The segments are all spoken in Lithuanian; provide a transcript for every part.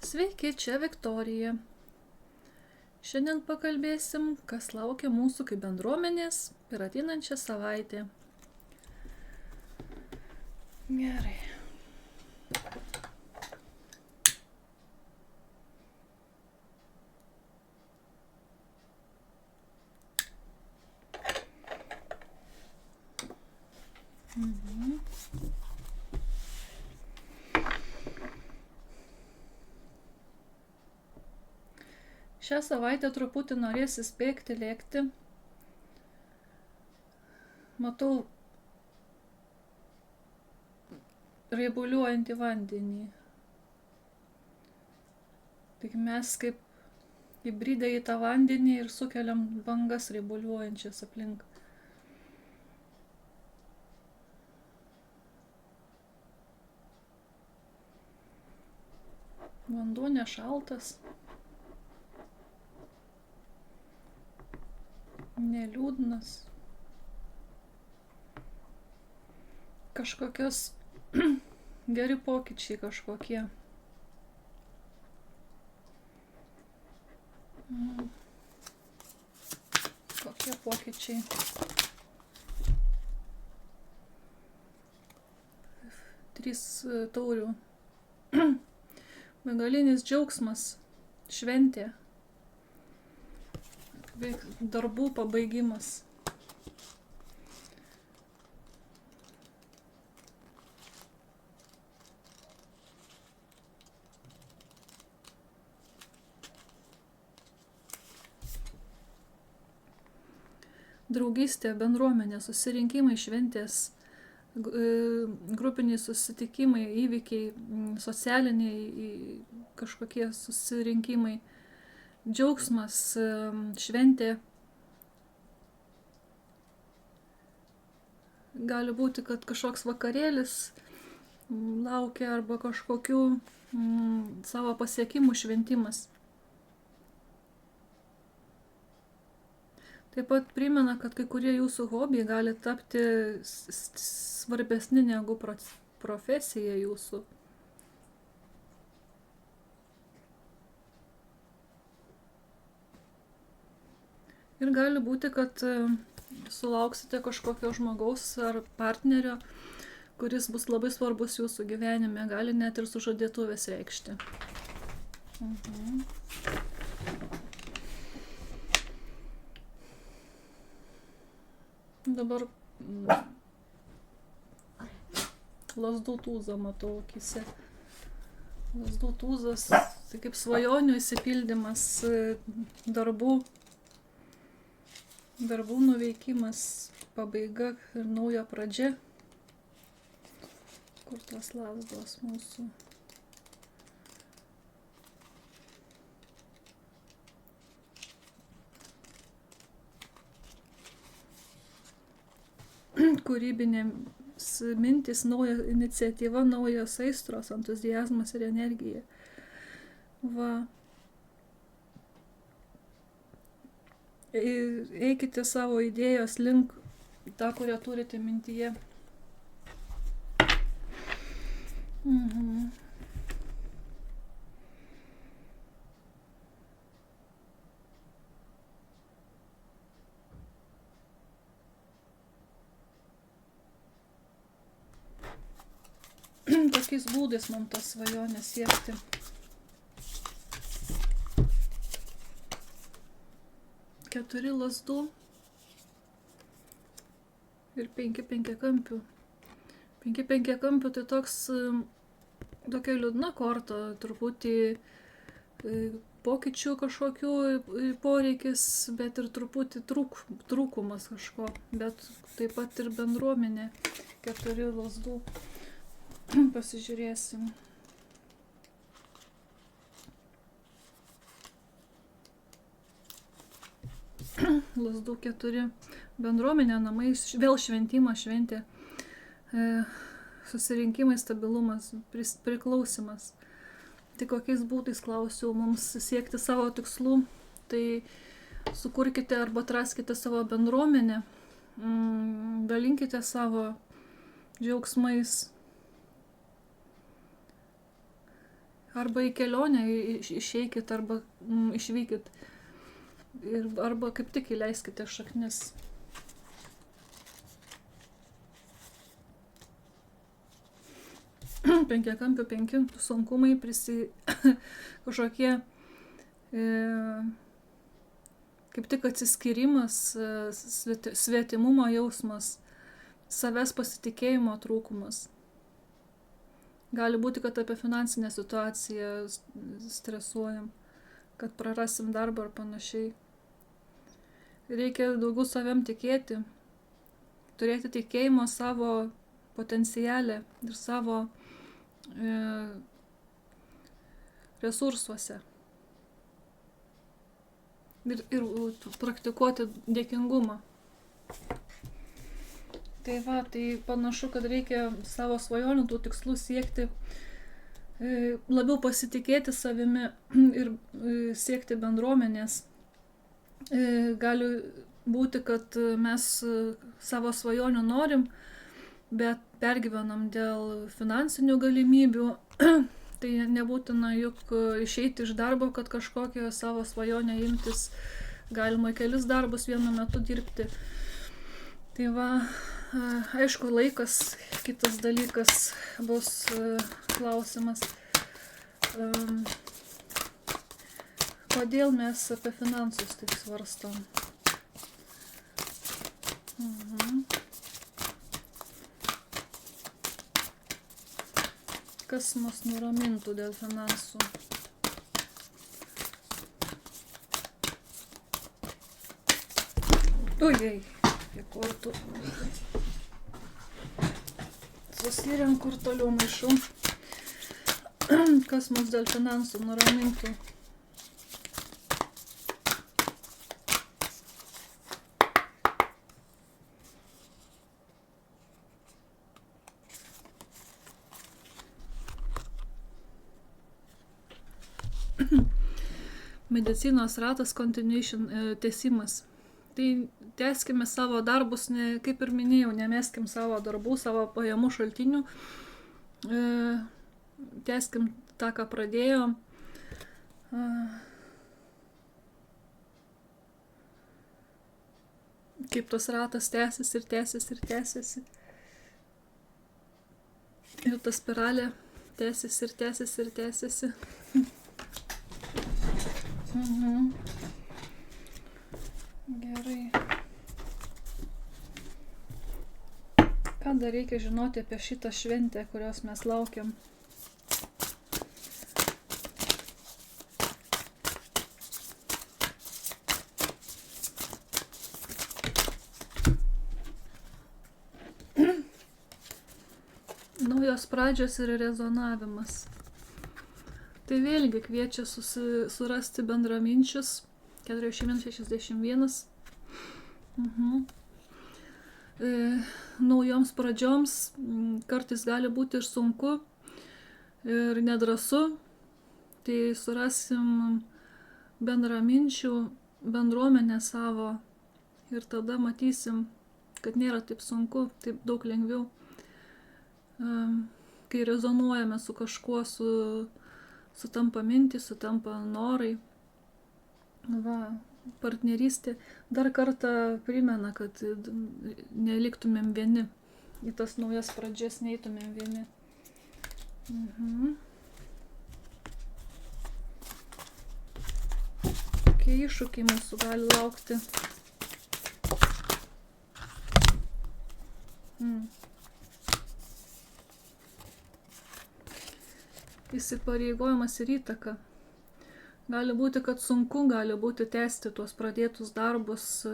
Sveiki, čia Viktorija. Šiandien pakalbėsim, kas laukia mūsų kaip bendruomenės per ateinančią savaitę. Gerai. Šią savaitę truputį norėsi spėkti lėkti. Matau raibuliuojantį vandenį. Tik mes kaip įbridę į tą vandenį ir sukeliam bangas raibuliuojančias aplink. Vanduo nešaltas. Neliūdnas. Kažkokios geri pokyčiai kažkokie. Kokie pokyčiai? 3 taurių. Begalinis džiaugsmas, šventė. Darbų pabaigimas. Draugystė, bendruomenė, susirinkimai, šventės, grupiniai susitikimai, įvykiai, socialiniai kažkokie susirinkimai. Džiaugsmas, šventė. Gali būti, kad kažkoks vakarėlis laukia arba kažkokių savo pasiekimų šventimas. Taip pat primena, kad kai kurie jūsų hobiai gali tapti svarbesni negu profesija jūsų. Ir gali būti, kad sulauksite kažkokio žmogaus ar partnerio, kuris bus labai svarbus jūsų gyvenime, gali net ir sužadėtuvės reikšti. Dabar lazdų tūzą matau akyse. Lazdų tūzas, tai kaip svajonių įsipildymas, darbų nuveikimas, pabaiga ir nauja pradžia. Kur tos lazdos mūsų? Kūrybinės mintys, nauja iniciatyva, naujos aistros, entuziazmas ir energija. Va. Eikite savo idėjos link tą, kurią turite mintyje. Tokiais būdais man tas svajonė siekti. Keturi lazdų ir 5 penkiakampių. 5 penkiakampių tai tokia liūdna korta, truputį pokyčių kažkokių poreikis, bet ir truputį trūkumas kažko, bet taip pat ir bendruomenė. 4 lazdų. Pasižiūrėsim. Lazdų 4. Bendruomenė, namai, vėl šventimas, šventė, susirinkimai, stabilumas, priklausimas. Tai kokiais būdais, klausiu, mums siekti savo tikslų, tai sukurkite arba atraskite savo bendruomenę, dalinkite savo džiaugsmais, Arba į kelionę išeikit, arba išvykit. Arba kaip tik įleiskite šaknis. Penkiakampių 5 sunkumai kažkokie kaip tik atsiskyrimas, svetimumo jausmas, savęs pasitikėjimo trūkumas. Gali būti, kad apie finansinę situaciją stresuojam, kad prarasim darbą ar panašiai. Reikia daugiau savim tikėti, turėti tikėjimo savo potencialę ir savo resursuose. Ir praktikuoti dėkingumą. Tai tai panašu, kad reikia savo svajonių, tų tikslų siekti, labiau pasitikėti savimi ir siekti bendruomenės. Gali būti, kad mes savo svajonių norim, bet pergyvenam dėl finansinių galimybių. Tai nebūtina juk išeiti iš darbo, kad kažkokią savo svajonę imtis. Galima kelis darbus vienu metu dirbti. Tai aišku, laikas, kitas dalykas bus klausimas. Kodėl mes apie finansus taip svarstom? Kas mus nuramintų dėl finansų? Ujei, kiek kortų. Susirenku ir toliau maišau. Kas mus dėl finansų nuramintų? Medicinos ratas continuation, tęsimas. Tai tęskime savo darbus, kaip ir minėjau, nemeskim savo darbų, savo pajamų šaltinių. Tęskim tą, ką pradėjom. Kaip tas ratas tęsiasi ir tęsiasi ir tęsiasi. Ir ta spiralė tęsiasi ir tęsiasi ir tęsiasi. Gerai. Ką dar reikia žinoti apie šitą šventę, kurios mes laukiam? Naujos pradžios ir rezonavimas. Tai vėlgi kviečia surasti bendraminčius. 4161. Naujoms pradžioms kartais gali būti ir sunku ir nedrąsu. Tai surasim bendraminčių bendruomenę savo ir tada matysim, kad nėra taip sunku, taip daug lengviau. Kai rezonuojame su kažkuo, sutampa mintys, sutampa norai. Partnerystė dar kartą primena, kad neliktumėm vieni. Į tas naujas pradžias neįtumėm vieni. Kokie iššūkiai mūsų gali laukti? Įsipareigojimas ir įtaka. Gali būti, kad sunku, gali būti tęsti tuos pradėtus darbus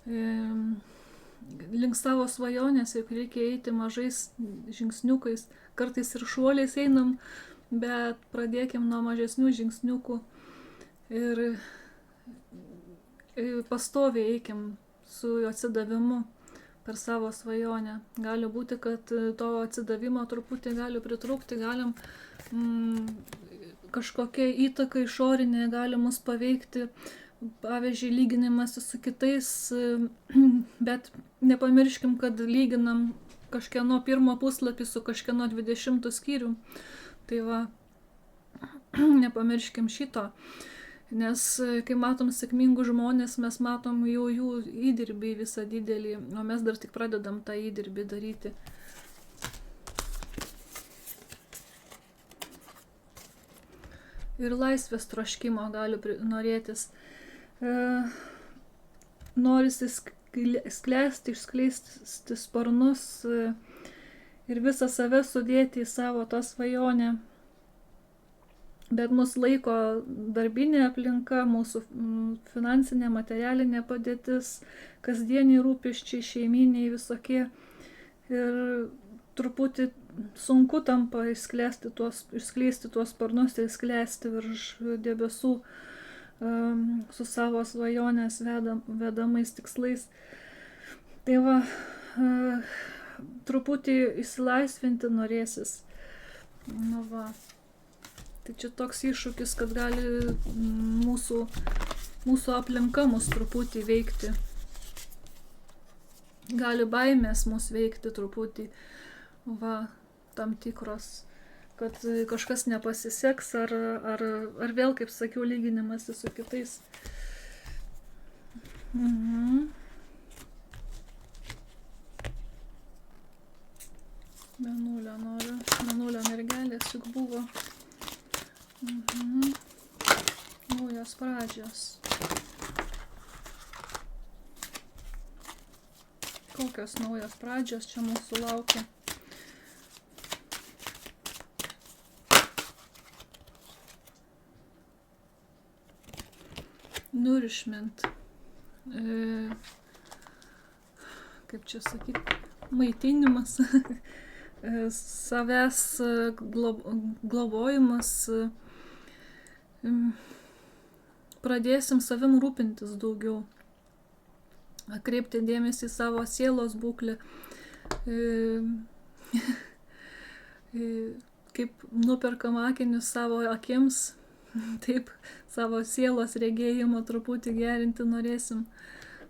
link savo svajonės, juk reikia eiti mažais žingsniukais, kartais ir šuoliais einam, bet pradėkim nuo mažesnių žingsniukų ir pastoviai eikim su atsidavimu per savo svajonę. Gali būti, kad to atsidavimo truputį gali pritrūkti, galim kažkokia įtaka išorinė gali mus paveikti, pavyzdžiui, lyginimas su kitais, bet nepamirškim, kad lyginam kažkieno 1 puslapį su kažkieno 20 skyrium. Tai nepamirškim šito. Nes kai matom sėkmingus žmonės, mes matom jau jų įdirbį visą didelį, o mes dar tik pradedam tą įdirbį daryti. Ir laisvės troškimo gali norėtis. Norisi sklęsti, išskleisti sparnus ir visą save sudėti į savo tą svajonę. Bet mus laiko darbinė aplinka, mūsų finansinė, materialinė padėtis, kasdieniai rūpesčiai, šeiminiai visokie. Ir truputį sunku tampa išskleisti tuos sparnus ir sklęsti virš debesų su savo svajonės vedamais tikslais. Tai va, truputį įsilaisvinti norėsis. Nu va. Tai čia toks iššūkis, kad gali mūsų aplinka mus truputį veikti. Gali baimės mus veikti truputį, va, tam tikros, kad kažkas nepasiseks ar vėl, kaip sakiau, lyginimas su kitais. Mėnulio noriu, mėnulio mergelės juk buvo. Naujos pradžios. Kokios naujos pradžios čia mūsų laukia? Nourishment. Kaip čia sakyti? Maitinimas. Savęs globojimas. Pradėsim savim rūpintis daugiau, kreipti dėmesį į savo sielos būklę, kaip nuperkam akinius savo akims, taip savo sielos regėjimą truputį gerinti norėsim.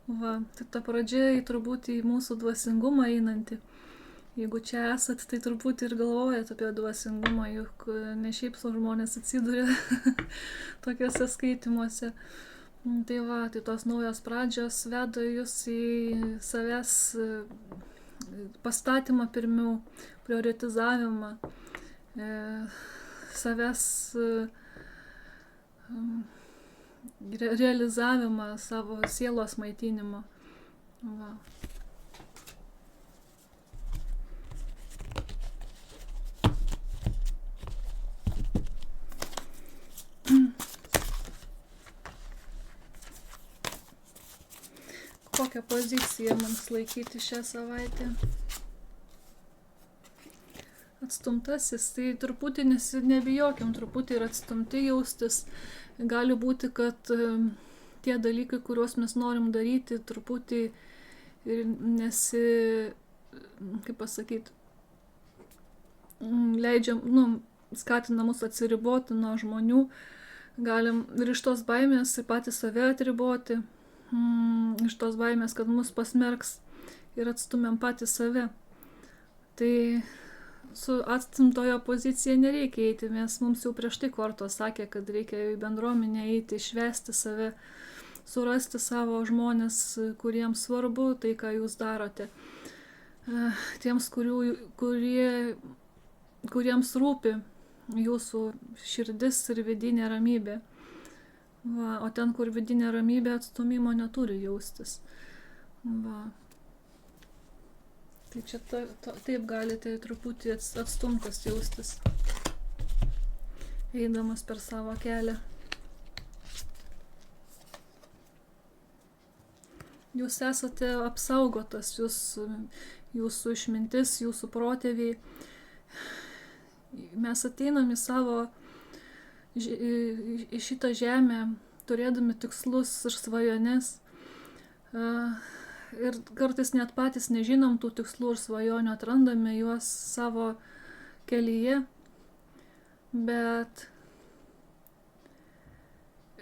Va, tai ta pradžia turbūt į mūsų dvasingumą einanti. Jeigu čia esat, tai truputį ir galvojat apie dvasingumą, juk ne šiaip sau žmonės atsiduria tokiuose skaitimuose. Tai va, tai tos naujos pradžios veda jūs į savęs pastatymą pirmiau, prioritizavimą, savęs realizavimą, savo sielos maitinimą. Va. Kokią poziciją mums laikyti šią savaitę? Atstumtasis, tai truputį nebijokim, truputį ir atstumti jaustis. Gali būti, kad tie dalykai, kuriuos mes norim daryti, truputį kaip pasakyti, leidžiam, skatina mus atsiriboti nuo žmonių. Galim ir iš tos baimės ir patys save atriboti. Iš tos baimės, kad mus pasmerks ir atstumėm patys save. Tai su atstumtojo pozicija nereikia eiti, mums jau prieš tai Kortos sakė, kad reikia į bendruomenę eiti, švęsti save, surasti savo žmonės, kuriems svarbu tai, ką jūs darote. Tiems, kuriems rūpi jūsų širdis ir vidinė ramybė. Va, o ten, kur vidinė ramybė, atstumimo neturi jaustis. Va. Tai čia taip galite truputį atstumtas jaustis, eidamas per savo kelią. Jūs esate apsaugotas, jūsų išmintis, jūsų protėviai. Mes ateinam į šitą žemę, turėdami tikslus ir svajones. Ir kartais net patys nežinom tų tikslų ir svajonių, atrandame juos savo kelyje. Bet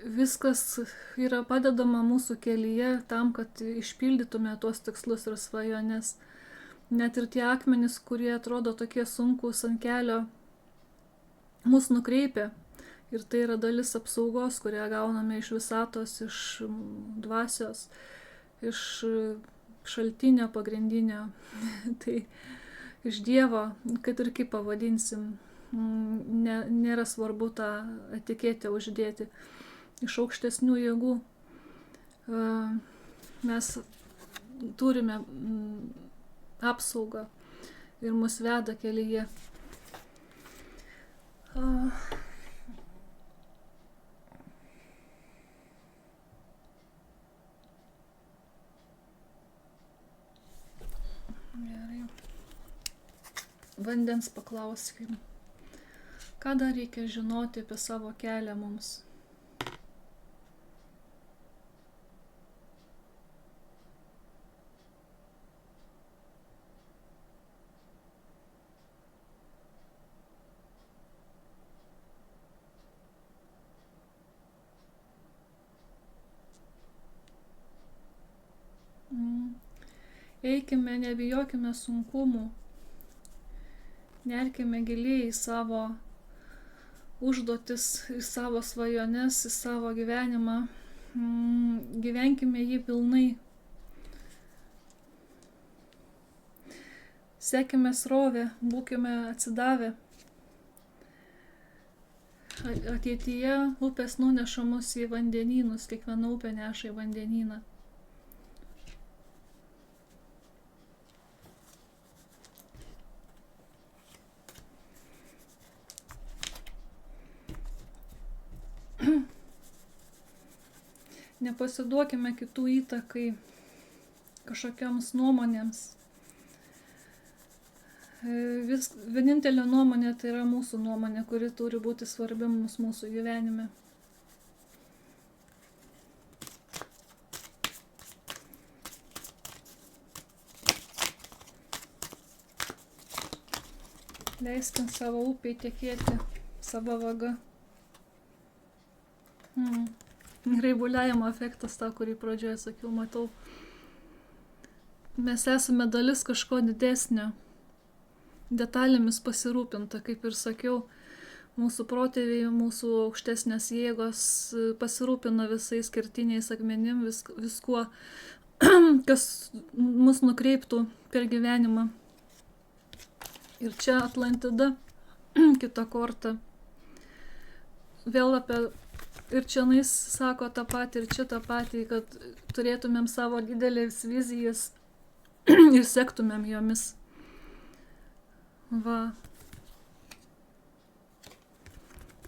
viskas yra padedama mūsų kelyje tam, kad išpildytume tuos tikslus ir svajones. Net ir tie akmenys, kurie atrodo tokie sunkūs ant kelio, mus nukreipia Ir tai yra dalis apsaugos, kurią gauname iš visatos, iš dvasios, iš šaltinio pagrindinio. Tai iš Dievo, kad ir kaip pavadinsim, nėra svarbu tą etiketę uždėti. Iš aukštesnių jėgų mes turime apsaugą ir mus veda kelyje. Gerai. Vandens paklauskim. Ką dar reikia žinoti apie savo kelią mums? Eikime, nebijokime sunkumų, nerkime giliai į savo užduotis, į savo svajones, į savo gyvenimą, gyvenkime jį pilnai. Sekime srovę, būkime atsidavę. Ateityje upės nuneša mus į vandenynus, kiekviena upė neša į vandenyną. Nepasiduokime kitų įtakai, kažkokiams nuomonėms. Vienintelė nuomonė tai yra mūsų nuomonė, kuri turi būti svarbi mūsų gyvenime. Leiskim savo upiai tekėti savo vaga. Raibuliavimo efektas, tą, kurį pradžioje sakiau, matau. Mes esame dalis kažko didesnio, detalėmis pasirūpinta, kaip ir sakiau, mūsų protėviai, mūsų aukštesnės jėgos pasirūpina visais kertiniais akmenim, viskuo, kas mus nukreiptų per gyvenimą. Ir čia Atlantida, kita korta, vėl apie ir čianais sako tą patį, ir čia tą patį, kad turėtumėm savo didelės vizijas ir sektumėm jomis. Va.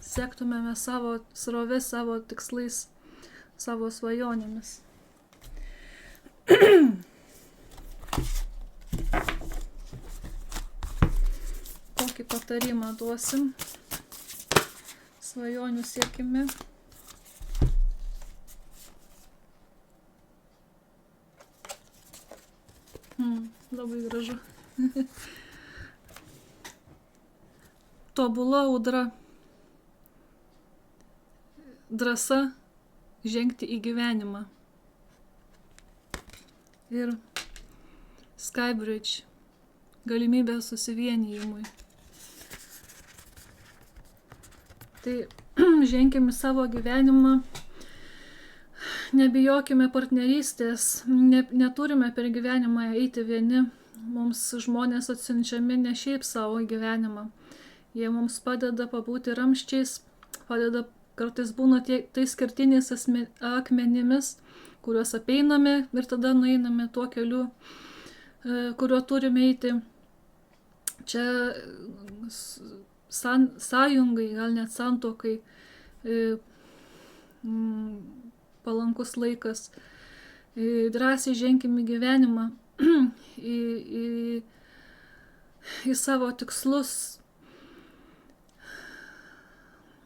Sektumėme savo srovės, savo tikslais, savo svajonėmis. Kokį patarimą duosim? Svajonių siekime. Labai gražu. Tobula audra. Drąsa žengti į gyvenimą. Ir Skybridge. Galimybė susivienijimui. Tai ženkime savo gyvenimą. Nebijokime partnerystės, neturime per gyvenimą eiti vieni, mums žmonės atsiunčiami ne šiaip savo gyvenimą. Jie mums padeda pabūti ramščiais, padeda kartais būna tais kertiniais akmenimis, kuriuos apeiname ir tada nueiname tuo keliu, kuriuo turime eiti. Čia sąjungai, gal net santuokai, palankus laikas. Drąsiai ženkime gyvenimą į savo tikslus.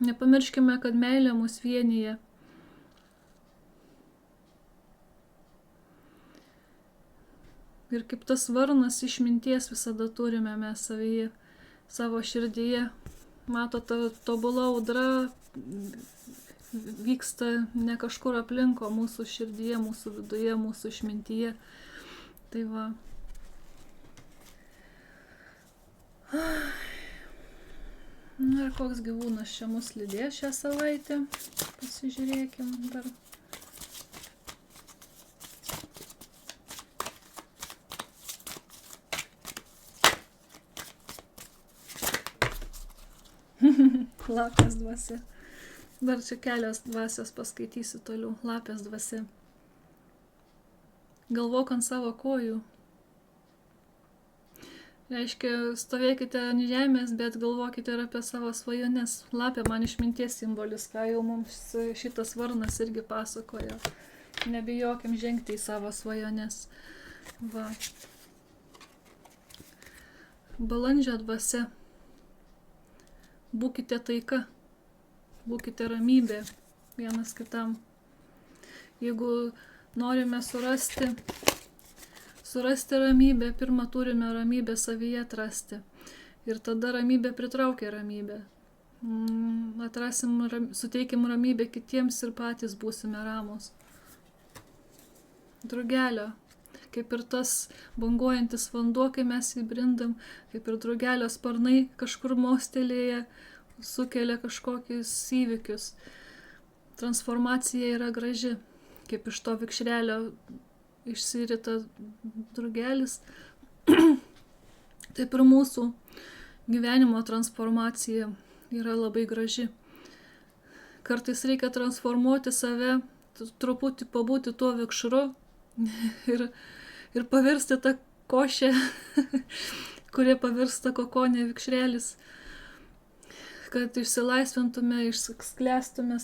Nepamirškime, kad meilė mus vienyje. Ir kaip tas varnas išminties visada turime mes savyje, savo širdyje. Matote, tobula audra vyksta ne kažkur aplinko, mūsų širdyje, mūsų viduje, mūsų išmintyje. Tai va. Na ir koks gyvūnas čia mus lydės šią savaitę. Pasižiūrėkim dar. Lapės dvasia. Dar čia kelios dvasios paskaitysiu toliau. Lapės dvasia. Galvok ant savo kojų. Reiškia, stovėkite ant žemės, bet galvokite ir apie savo svajones. Lapė man išminties simbolis, ką jau mums šitas varnas irgi pasakojo. Nebijokim žengti į savo svajones. Va. Balandžio dvasia. Būkite taika. Būkite ramybė vienas kitam. Jeigu norime surasti ramybę, pirmą turime ramybę savyje atrasti. Ir tada ramybė pritraukia ramybę. Suteikim ramybę kitiems ir patys būsime ramus. Drugelio. Kaip ir tas banguojantis vanduo, kai mes įbrindam, kaip ir drugelio sparnai kažkur mostelėje, sukelia kažkokius įvykius. Transformacija yra graži, kaip iš to vikšrelio išsirita drugelis. Taip ir mūsų gyvenimo transformacija yra labai graži. Kartais reikia transformuoti save, truputį pabūti tuo vikšru ir pavirsti tą košę, kurie pavirsta kokonė vikšrelis, kad išsilaisvintume, išskleistume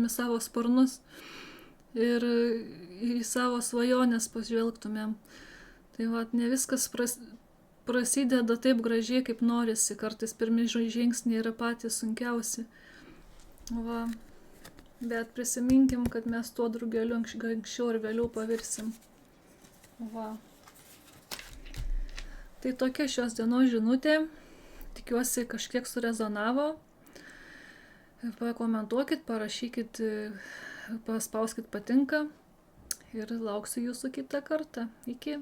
savo sparnus ir į savo svajonės pažvelgtumėm. Tai va, ne viskas prasideda taip gražiai, kaip norisi. Kartais pirmi žingsniai yra patys sunkiausi. Va. Bet prisiminkim, kad mes tuo drugeliu anksčiau ir vėliau pavirsim. Va. Tai tokia šios dienos žinutė. Tikiuosi kažkiek surezonavo. Pakomentuokit, parašykit, paspauskit patinka ir lauksiu jūsų kitą kartą. Iki.